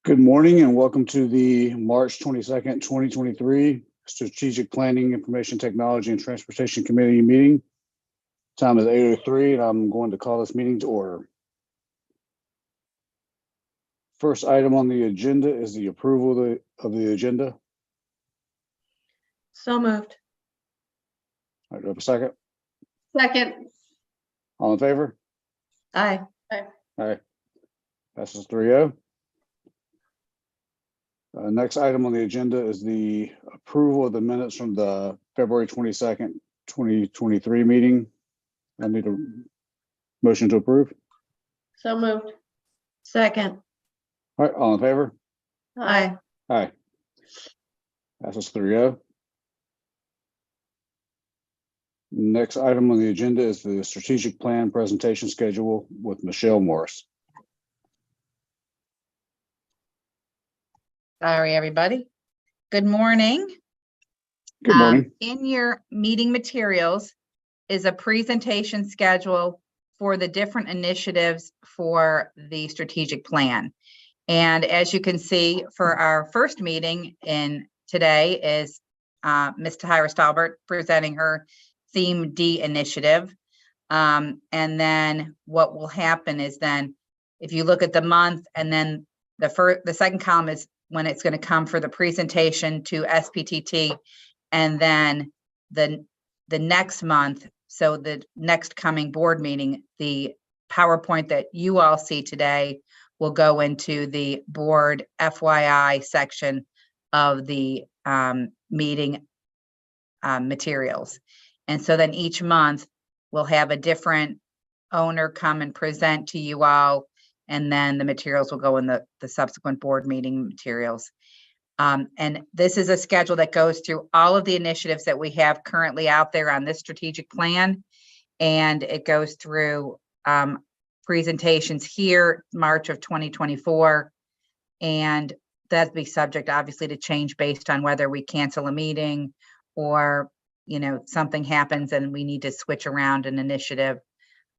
Good morning and welcome to the March 22nd, 2023 Strategic Planning, Information Technology and Transportation Committee meeting. Time is 8:03 and I'm going to call this meeting to order. First item on the agenda is the approval of the agenda. So moved. All right, do I have a second? Second. All in favor? Aye. Aye. Passes 3-0. Next item on the agenda is the approval of the minutes from the February 22nd, 2023 meeting. I need a motion to approve. So moved. Second. All right, all in favor? Aye. Aye. Passes 3-0. Next item on the agenda is the strategic plan presentation schedule with Michelle Morris. Sorry, everybody. Good morning. Good morning. In your meeting materials is a presentation schedule for the different initiatives for the strategic plan. And as you can see, for our first meeting today is Ms. Tahira Stalbert presenting her Theme D initiative. And then what will happen is then if you look at the month and then the second column is when it's going to come for the presentation to SPTT, and then the next month, so the next coming board meeting, the PowerPoint that you all see today will go into the board FYI section of the meeting materials. And so then each month we'll have a different owner come and present to you all, and then the materials will go in the subsequent board meeting materials. And this is a schedule that goes through all of the initiatives that we have currently out there on this strategic plan. And it goes through presentations here, March of 2024. And that'd be subject obviously to change based on whether we cancel a meeting or, something happens and we need to switch around an initiative.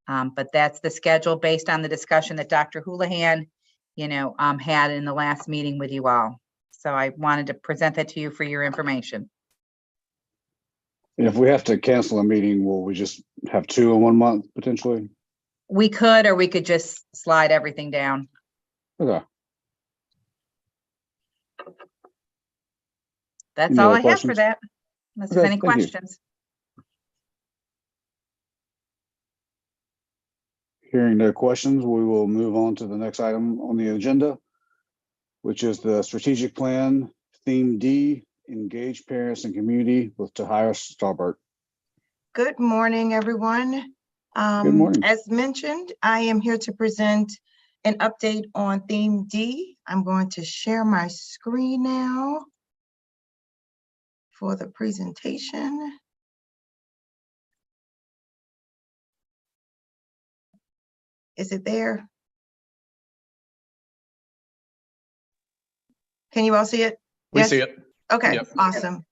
But that's the schedule based on the discussion that Dr. Houlihan, had in the last meeting with you all. So I wanted to present that to you for your information. And if we have to cancel a meeting, will we just have two in 1 month potentially? We could, or we could just slide everything down. Okay. That's Any all other I have for questions? that. Unless there's Okay, any thank you. questions. Hearing no questions, we will move on to the next item on the agenda, which is the strategic plan, theme D, engage parents and community with Tahira Stalbert. Good morning, everyone. Good morning. As mentioned, I am here to present an update on theme D. I'm going to share my screen now for the presentation. Is it there? Can you all see it? We Yes? see it. Okay, Yep. awesome.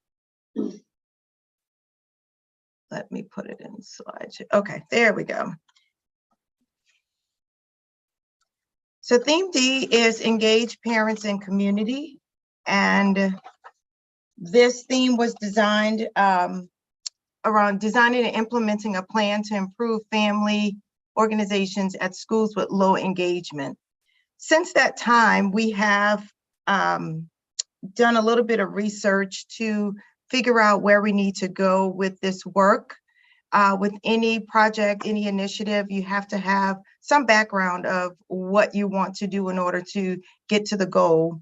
Let me put it in slideshow. Okay, there we go. So theme D is engage parents and community. And this theme was designed around designing and implementing a plan to improve family organizations at schools with low engagement. Since that time, we have done a little bit of research to figure out where we need to go with this work. With any project, any initiative, you have to have some background of what you want to do in order to get to the goal.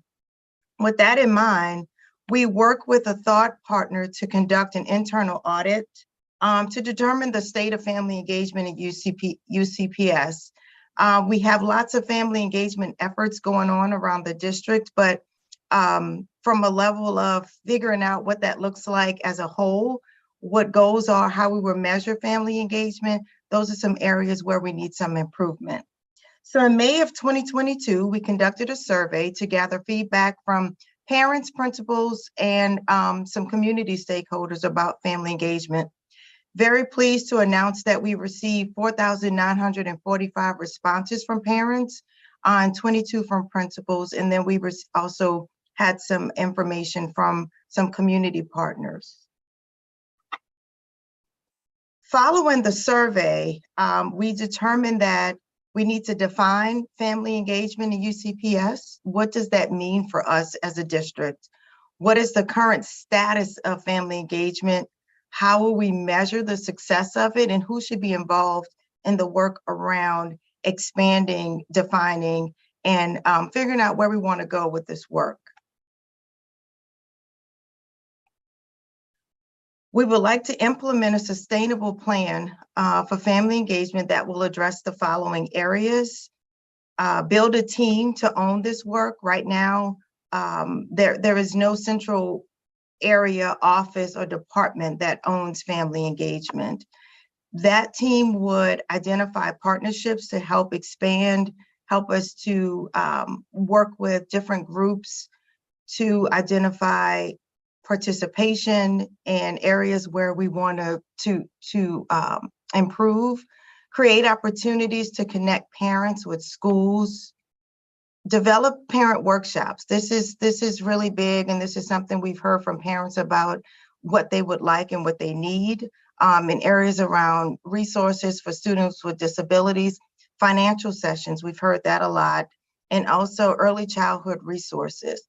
With that in mind, we work with a thought partner to conduct an internal audit to determine the state of family engagement at UCPS. We have lots of family engagement efforts going on around the district, but from a level of figuring out what that looks like as a whole, what goals are, how we will measure family engagement, those are some areas where we need some improvement. So in May of 2022, we conducted a survey to gather feedback from parents, principals, and some community stakeholders about family engagement. Very pleased to announce that we received 4,945 responses from parents. and 22 from principals. And then we also had some information from some community partners. Following the survey, we determined that we need to define family engagement in UCPS. What does that mean for us as a district? What is the current status of family engagement? How will we measure the success of it? And who should be involved in the work around expanding, defining, and figuring out where we want to go with this work? We would like to implement a sustainable plan for family engagement that will address the following areas. Build a team to own this work. Right now, there is no central area, office, or department that owns family engagement. That team would identify partnerships to help expand, help us to work with different groups to identify participation and areas where we want to improve, create opportunities to connect parents with schools, develop parent workshops. This is really big, and this is something we've heard from parents about what they would like and what they need in areas around resources for students with disabilities, financial sessions, we've heard that a lot, and also early childhood resources.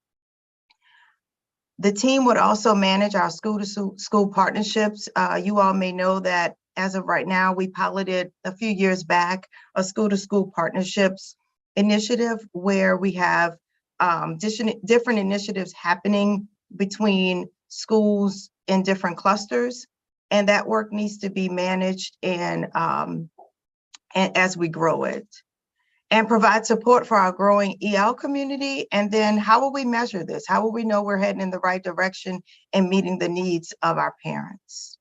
The team would also manage our school-to-school partnerships. You all may know that as of right now, we piloted a few years back a school-to-school partnerships initiative where we have different initiatives happening between schools in different clusters, and that work needs to be managed and as we grow it. And provide support for our growing EL community. And then how will we measure this? How will we know we're heading in the right direction and meeting the needs of our parents?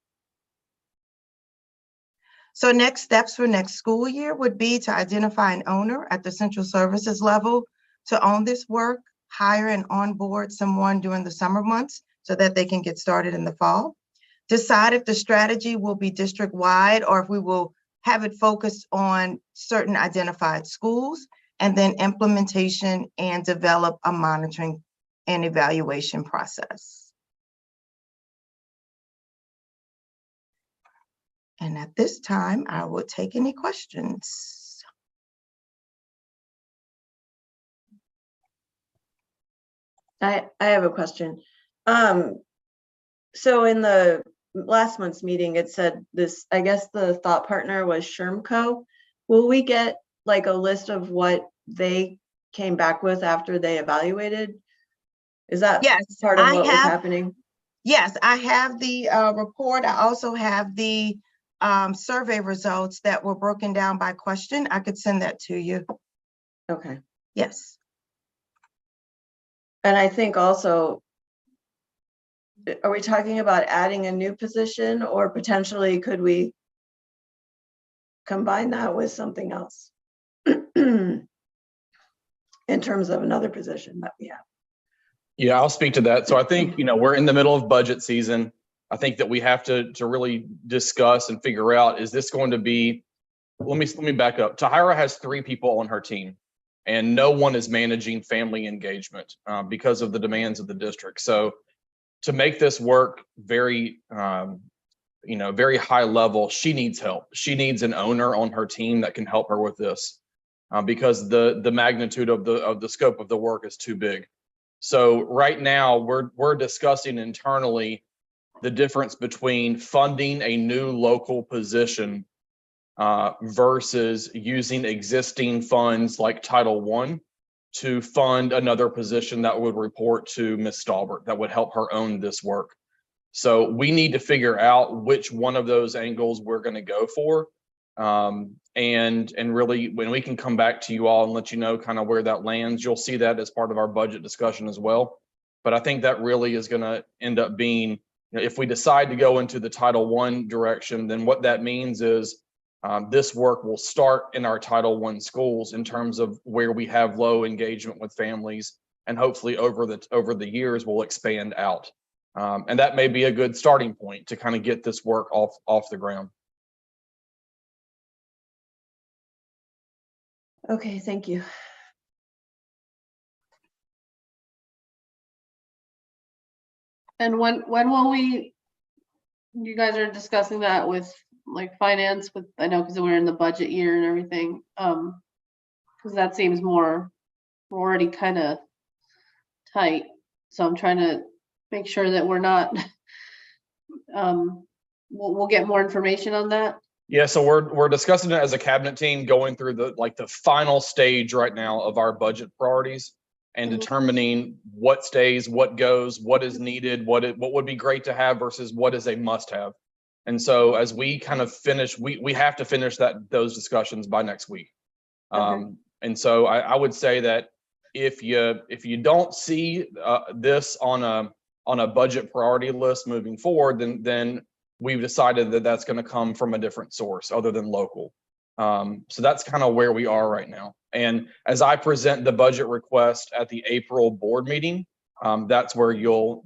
So next steps for next school year would be to identify an owner at the central services level to own this work, hire and onboard someone during the summer months so that they can get started in the fall. Decide if the strategy will be district-wide or if we will have it focused on certain identified schools, and then implementation and develop a monitoring and evaluation process. And at this time, I will take any questions. I have a question. So in the last month's meeting, it said this, I guess the thought partner was Shermco. Will we get like a list of what they came back with after they evaluated? Is that part of what was happening? Yes, I have the report. I also have the survey results that were broken down by question. I could send that to you. Okay. Yes. And I think also, are we talking about adding a new position, or potentially could we combine that with something else in terms of another position that we have? Yeah, I'll speak to that. So I think, we're in the middle of budget season. I think that we have to really discuss and figure out, is this going to be, let me back up. Tahira has 3 people on her team, and no one is managing family engagement because of the demands of the district. So to make this work very, very high level, she needs help. She needs an owner on her team that can help her with this because the magnitude of the scope of the work is too big. So right now we're discussing internally the difference between funding a new local position versus using existing funds like Title I to fund another position that would report to Ms. Stalbert that would help her own this work. So we need to figure out which one of those angles we're going to go for. And really, when we can come back to you all and let you know kind of where that lands, you'll see that as part of our budget discussion as well. But I think that really is going to end up being, if we decide to go into the Title I direction, then what that means is this work will start in our Title I schools in terms of where we have low engagement with families, and hopefully over the years we'll expand out. And that may be a good starting point to kind of get this work off the ground. Okay, thank you. And when will you guys are discussing that with like finance with, I know, because we're in the budget year and everything. Because that seems we're already kind of tight. So I'm trying to make sure that we're not, we'll get more information on that. Yeah, so we're discussing it as a cabinet team, going through the final stage right now of our budget priorities and Mhm. determining what stays, what goes, what is needed, what would be great to have versus what is a must have. And so as we kind of finish, we have to finish those discussions by next week. Okay. And so I would say that if you don't see this on a budget priority list moving forward, then we've decided that that's going to come from a different source other than local. So that's kind of where we are right now. And as I present the budget request at the April board meeting, that's where you'll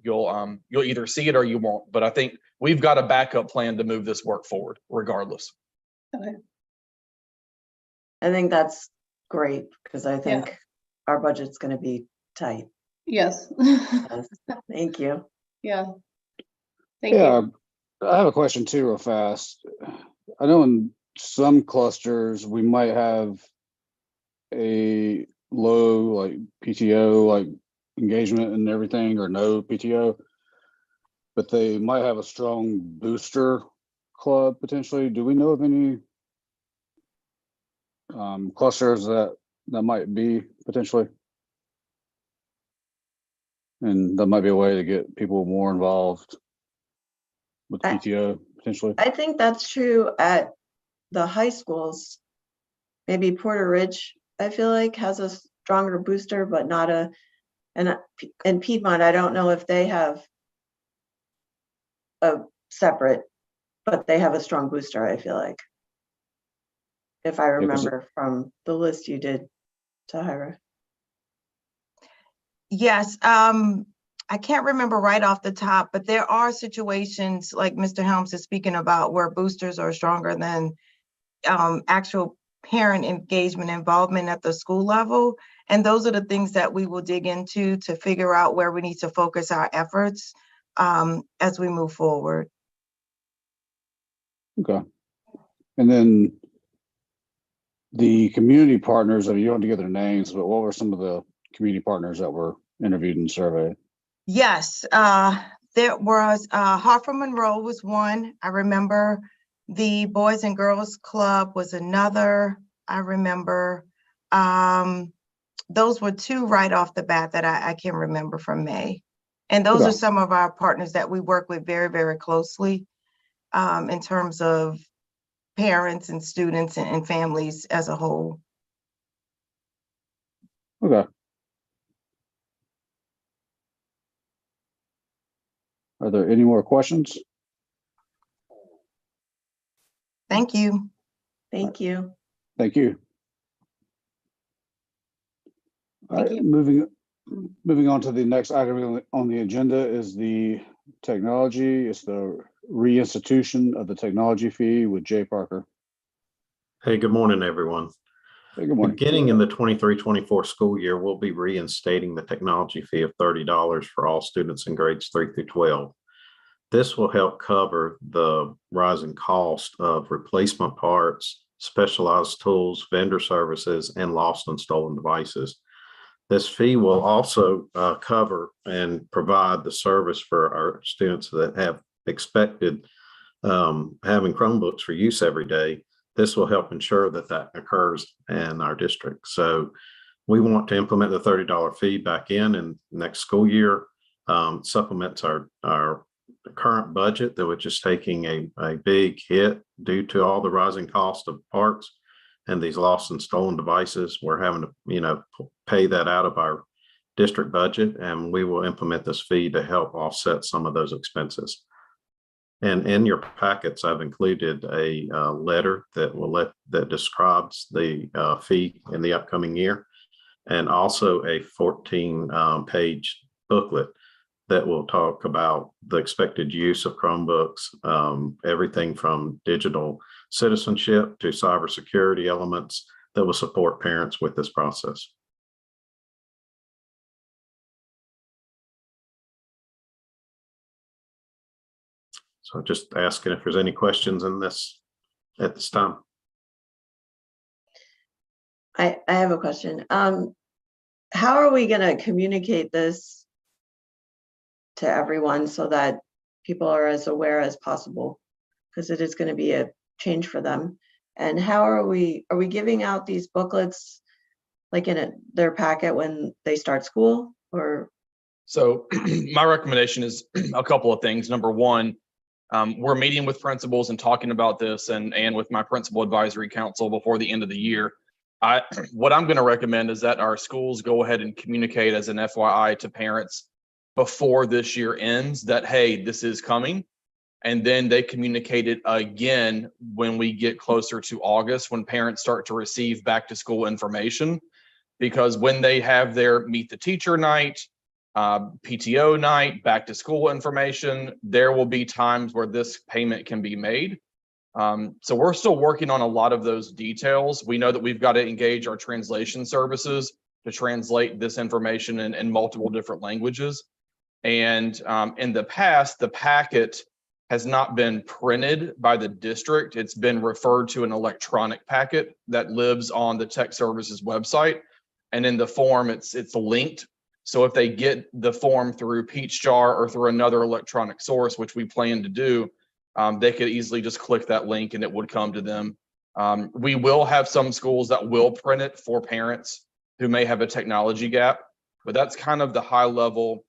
either see it or you won't. But I think we've got a backup plan to move this work forward regardless. I think that's great because I think our budget's going to be tight. Yes. Yes. Thank you. Yeah. Thank Yeah, you. I have a question too, real fast. I know in some clusters, we might have a low like PTO, like engagement and everything, or no PTO, but they might have a strong booster club potentially. Do we know of any clusters that might be potentially? And that might be a way to get people more involved with PTO potentially. I think that's true at the high schools. Maybe Porter Ridge, I feel like, has a stronger booster, but not and Piedmont, I don't know if they have a separate, but they have a strong booster, I feel like. If I remember from the list you did, Tahira. Yes, I can't remember right off the top, but there are situations like Mr. Helms is speaking about where boosters are stronger than actual parent engagement involvement at the school level. And those are the things that we will dig into to figure out where we need to focus our efforts as we move forward. Okay. And then the community partners, I mean, you don't have to give their names, but what were some of the community partners that were interviewed and surveyed? Yes, there was Hartford Monroe was one. I remember the Boys and Girls Club was another. I remember those were two right off the bat that I can remember from May. And those Okay. are some of our partners that we work with very, very closely in terms of parents and students and families as a whole. Okay. Are there any more questions? Thank you. Thank you. Thank you. All Thank right, you. moving on to the next item on the agenda is the technology. It's the reinstitution of the technology fee with Jay Parker. Hey, good morning, everyone. Hey, good morning. Beginning in the 23-24 school year, we'll be reinstating the technology fee of $30 for all students in grades 3 through 12. This will help cover the rising cost of replacement parts, specialized tools, vendor services, and lost and stolen devices. This fee will also cover and provide the service for our students that have expected having Chromebooks for use every day. This will help ensure that that occurs in our district. So we want to implement the $30 fee back in next school year. Supplements our current budget that was just taking a big hit due to all the rising cost of parts and these lost and stolen devices. We're having to, pay that out of our district budget, and we will implement this fee to help offset some of those expenses. And in your packets, I've included a letter that describes the fee in the upcoming year, and also a 14-page booklet that will talk about the expected use of Chromebooks, everything from digital citizenship to cybersecurity elements that will support parents with this process. So just asking if there's any questions in this at this time. I have a question. How are we gonna communicate this to everyone so that people are as aware as possible? Because it is gonna be a change for them. And how are we giving out these booklets like in their packet when they start school, or? So my recommendation is a couple of things. Number one, we're meeting with principals and talking about this and with my principal advisory council before the end of the year. What I'm going to recommend is that our schools go ahead and communicate as an FYI to parents before this year ends that, hey, this is coming. And then they communicate it again when we get closer to August, when parents start to receive back to school information. Because when they have their meet the teacher night, PTO night, back to school information, there will be times where this payment can be made. So we're still working on a lot of those details. We know that we've got to engage our translation services to translate this information in multiple different languages. And in the past, the packet has not been printed by the district. It's been referred to an electronic packet that lives on the tech services website. And in the form, it's linked. So if they get the form through Peachjar or through another electronic source, which we plan to do, they could easily just click that link and it would come to them. We will have some schools that will print it for parents who may have a technology gap, but that's kind of the high level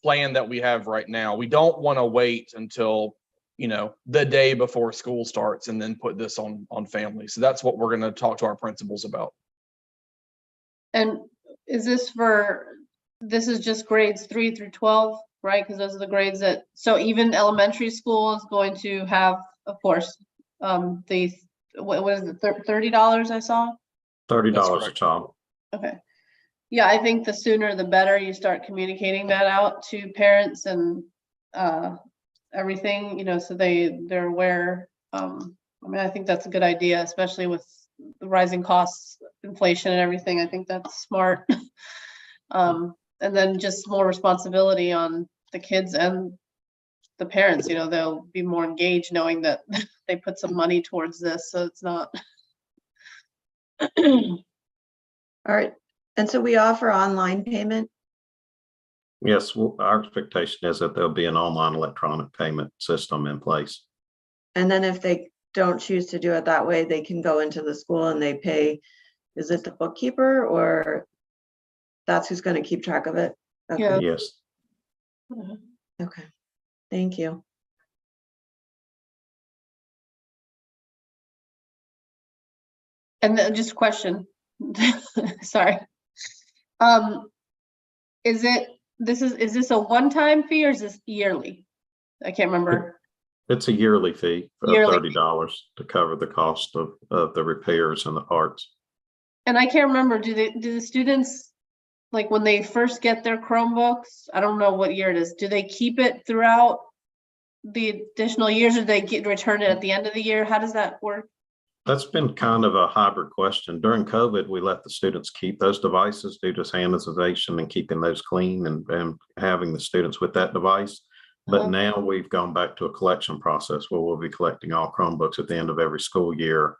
plan that we have right now. We don't want to wait until, the day before school starts and then put this on families. So that's what we're going to talk to our principals about. And is this is just grades 3 through 12, right? Because those are the grades so even elementary school is going to have, of course, what is it, $30 I saw? $30 a child. Okay. Yeah, I think the sooner the better you start communicating that out to parents and everything, so they're aware. I think that's a good idea, especially with the rising costs, inflation and everything. I think that's smart. And then just more responsibility on the kids and the parents, they'll be more engaged knowing that they put some money towards this. So it's not. All right. And so we offer online payment? Yes, our expectation is that there'll be an online electronic payment system in place. And then if they don't choose to do it that way, they can go into the school and they pay, is it the bookkeeper or that's who's going to keep track of it? Okay. Yeah. Yes. Okay. Thank you. And then just a question. Sorry. Is this a one-time fee or is this yearly? I can't remember. It's a yearly fee of Yearly. $30 to cover the cost of the repairs and the parts. And I can't remember, do the students, like when they first get their Chromebooks, I don't know what year it is, do they keep it throughout the additional years or do they return it at the end of the year? How does that work? That's been kind of a hybrid question. During COVID, we let the students keep those devices due to sanitization and keeping those clean and having the students with that device. But now we've gone back to a collection process where we'll be collecting all Chromebooks at the end of every school year,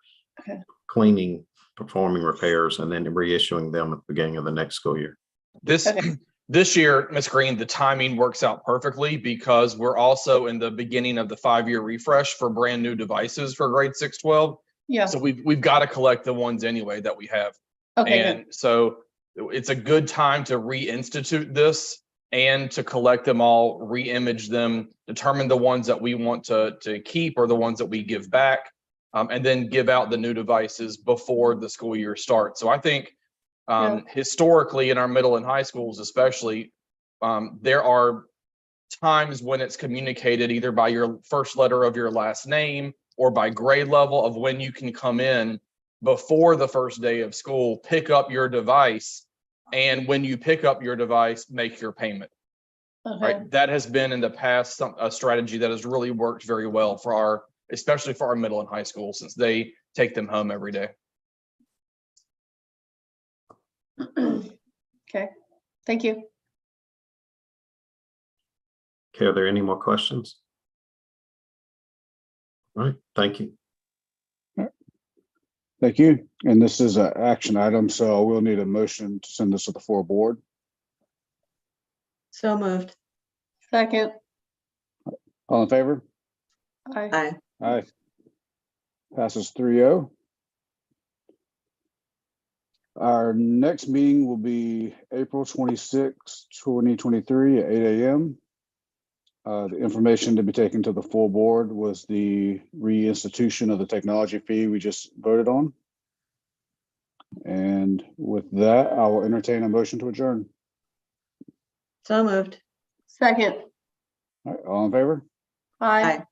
cleaning, performing repairs, and then reissuing them at the beginning of the next school year. This year, Ms. Green, the timing works out perfectly because we're also in the beginning of the 5-year refresh for brand new devices for grade 6-12. Yeah. So we've got to collect the ones anyway that we have. Okay. And so it's a good time to reinstitute this and to collect them all, re-image them, determine the ones that we want to keep or the ones that we give back, and then give out the new devices before the school year starts. So I think historically in our middle and high schools, especially, there are times when it's communicated either by your first letter of your last name or by grade level of when you can come in before the first day of school, pick up your device, and when you pick up your device, make your payment. Right? That has been in the past a strategy that has really worked very well for especially for our middle and high school, since they take them home every day. Okay, thank you. Okay, are there any more questions? All right, thank you. Thank you. And this is an action item, so we'll need a motion to send this to the full board. So moved. Second, All in favor? I, Aye. Aye. Passes 3-0. Our next meeting will be April 26, 2023 at 8 a.m. The information to be taken to the full board was the reinstitution of the technology fee we just voted on. And with that, I will entertain a motion to adjourn. So moved. second, All right, all in favor? I. Aye.